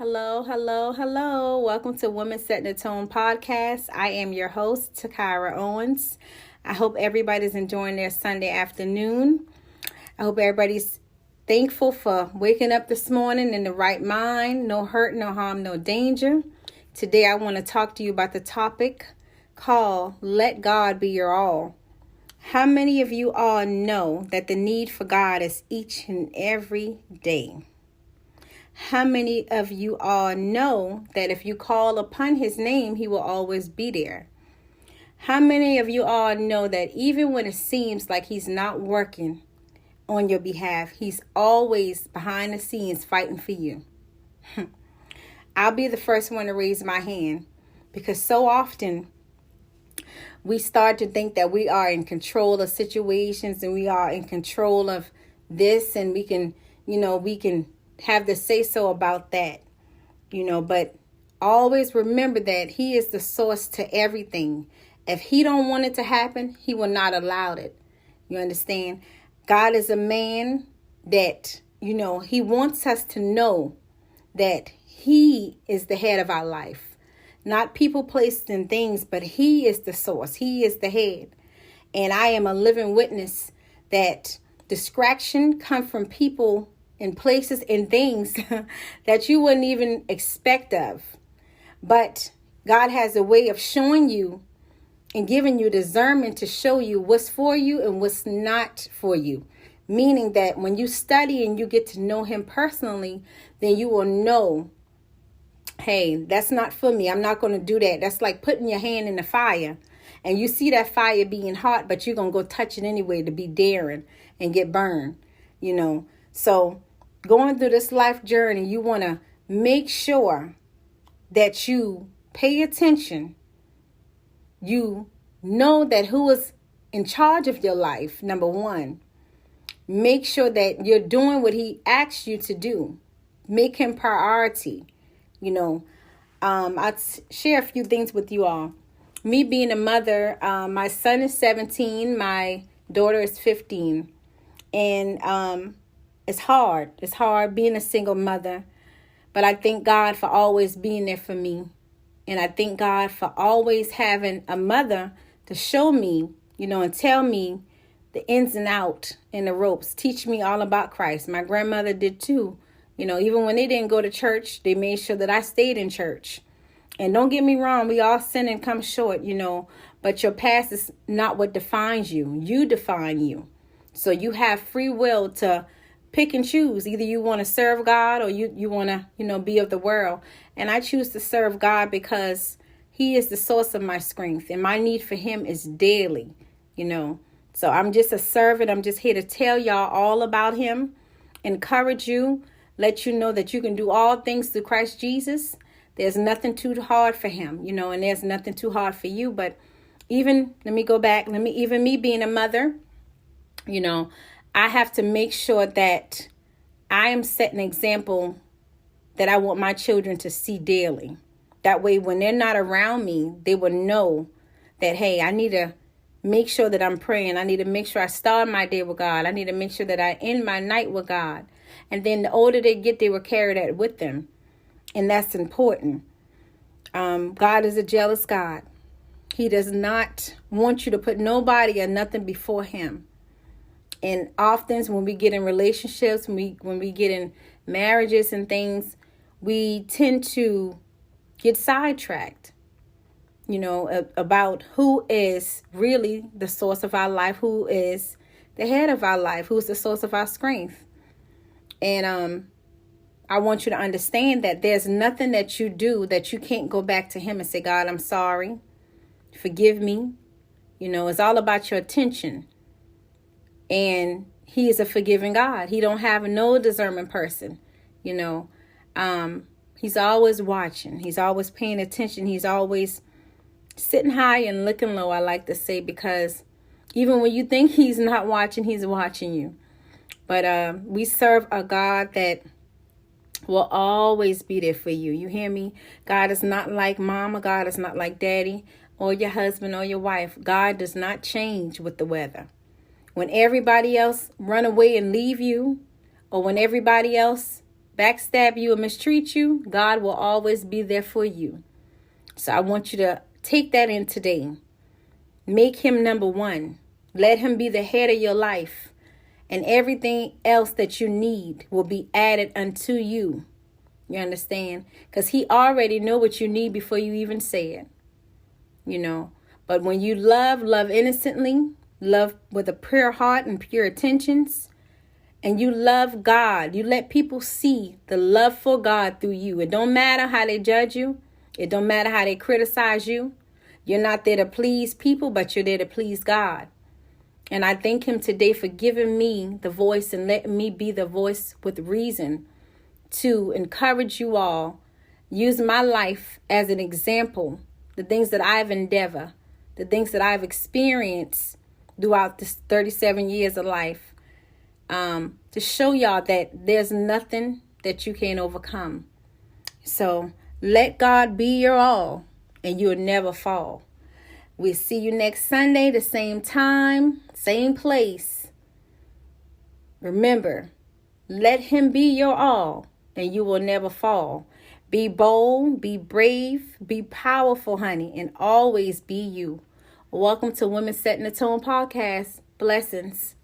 Hello, hello, hello. Welcome to Women Setting the Tone podcast. I am your host, Takara Owens. I hope everybody's enjoying their Sunday afternoon. I hope everybody's thankful for waking up this morning in the right mind. No hurt, no harm, no danger. Today I want to talk to you about the topic called Let God Be Your All. How many of you all know that the need for God is each and every day? How many of you all know that if you call upon his name, he will always be there? How many of you all know that even when it seems like he's not working on your behalf, he's always behind the scenes fighting for you? I'll be the first one to raise my hand because so often we start to think that we are in control of situations and we are in control of this and we can have the say so about that, but always remember that he is the source to everything. If he don't want it to happen, he will not allow it. You understand? God is a man that, he wants us to know that he is the head of our life, not people, places, and things, but he is the source. He is the head. And I am a living witness that distraction comes from people in places and things that you wouldn't even expect of. But God has a way of showing you and giving you discernment to show you what's for you and what's not for you. Meaning that when you study and you get to know him personally, then you will know, hey, that's not for me. I'm not going to do that. That's like putting your hand in the fire and you see that fire being hot, but you're going to go touch it anyway to be daring and get burned, So going through this life journey, you want to make sure that you pay attention. You know that who is in charge of your life, number one. Make sure that you're doing what he asks you to do. Make him priority. I'll share a few things with you all. Me being a mother, my son is 17, my daughter is 15. And it's hard. It's hard being a single mother. But I thank God for always being there for me. And I thank God for always having a mother to show me, and tell me the ins and outs and the ropes. Teach me all about Christ. My grandmother did too. Even when they didn't go to church, they made sure that I stayed in church. And don't get me wrong, we all sin and come short, but your past is not what defines you. You define you. So you have free will to pick and choose. Either you want to serve God or you want to, be of the world. And I choose to serve God because he is the source of my strength. And my need for him is daily, So I'm just a servant. I'm just here to tell y'all all about him, encourage you, let you know that you can do all things through Christ Jesus. There's nothing too hard for him, and there's nothing too hard for you. But even me being a mother, I have to make sure that I am setting an example that I want my children to see daily. That way, when they're not around me, they will know that, hey, I need to make sure that I'm praying. I need to make sure I start my day with God. I need to make sure that I end my night with God. And then the older they get, they will carry that with them. And that's important. God is a jealous God. He does not want you to put nobody or nothing before him. And often when we get in relationships, when we get in marriages and things, we tend to get sidetracked, about who is really the source of our life, who is the head of our life, who's the source of our strength. And I want you to understand that there's nothing that you do that you can't go back to him and say, God, I'm sorry. Forgive me. It's all about your attention. And he is a forgiving God. He don't have no discernment person. He's always watching. He's always paying attention. He's always sitting high and looking low, I like to say, because even when you think he's not watching, he's watching you. But we serve a God that will always be there for you. You hear me? God is not like mama. God is not like daddy or your husband or your wife. God does not change with the weather. When everybody else run away and leave you, or when everybody else backstab you or mistreat you, God will always be there for you. So I want you to take that in today. Make him number one. Let him be the head of your life. And everything else that you need will be added unto you. You understand? Because he already know what you need before you even say it. You know. But when you love innocently, love with a pure heart and pure intentions, and you love God, you let people see the love for God through you. It don't matter how they judge you. It don't matter how they criticize you. You're not there to please people, but you're there to please God. And I thank him today for giving me the voice and letting me be the voice with reason to encourage you all. Use my life as an example. The things that I've endeavored, the things that I've experienced throughout this 37 years of life, to show y'all that there's nothing that you can't overcome. So let God be your all, and you'll never fall. We'll see you next Sunday, the same time, same place. Remember, let him be your all, and you will never fall. Be bold, be brave, be powerful, honey, and always be you. Welcome to Women Setting the Tone podcast. Blessings.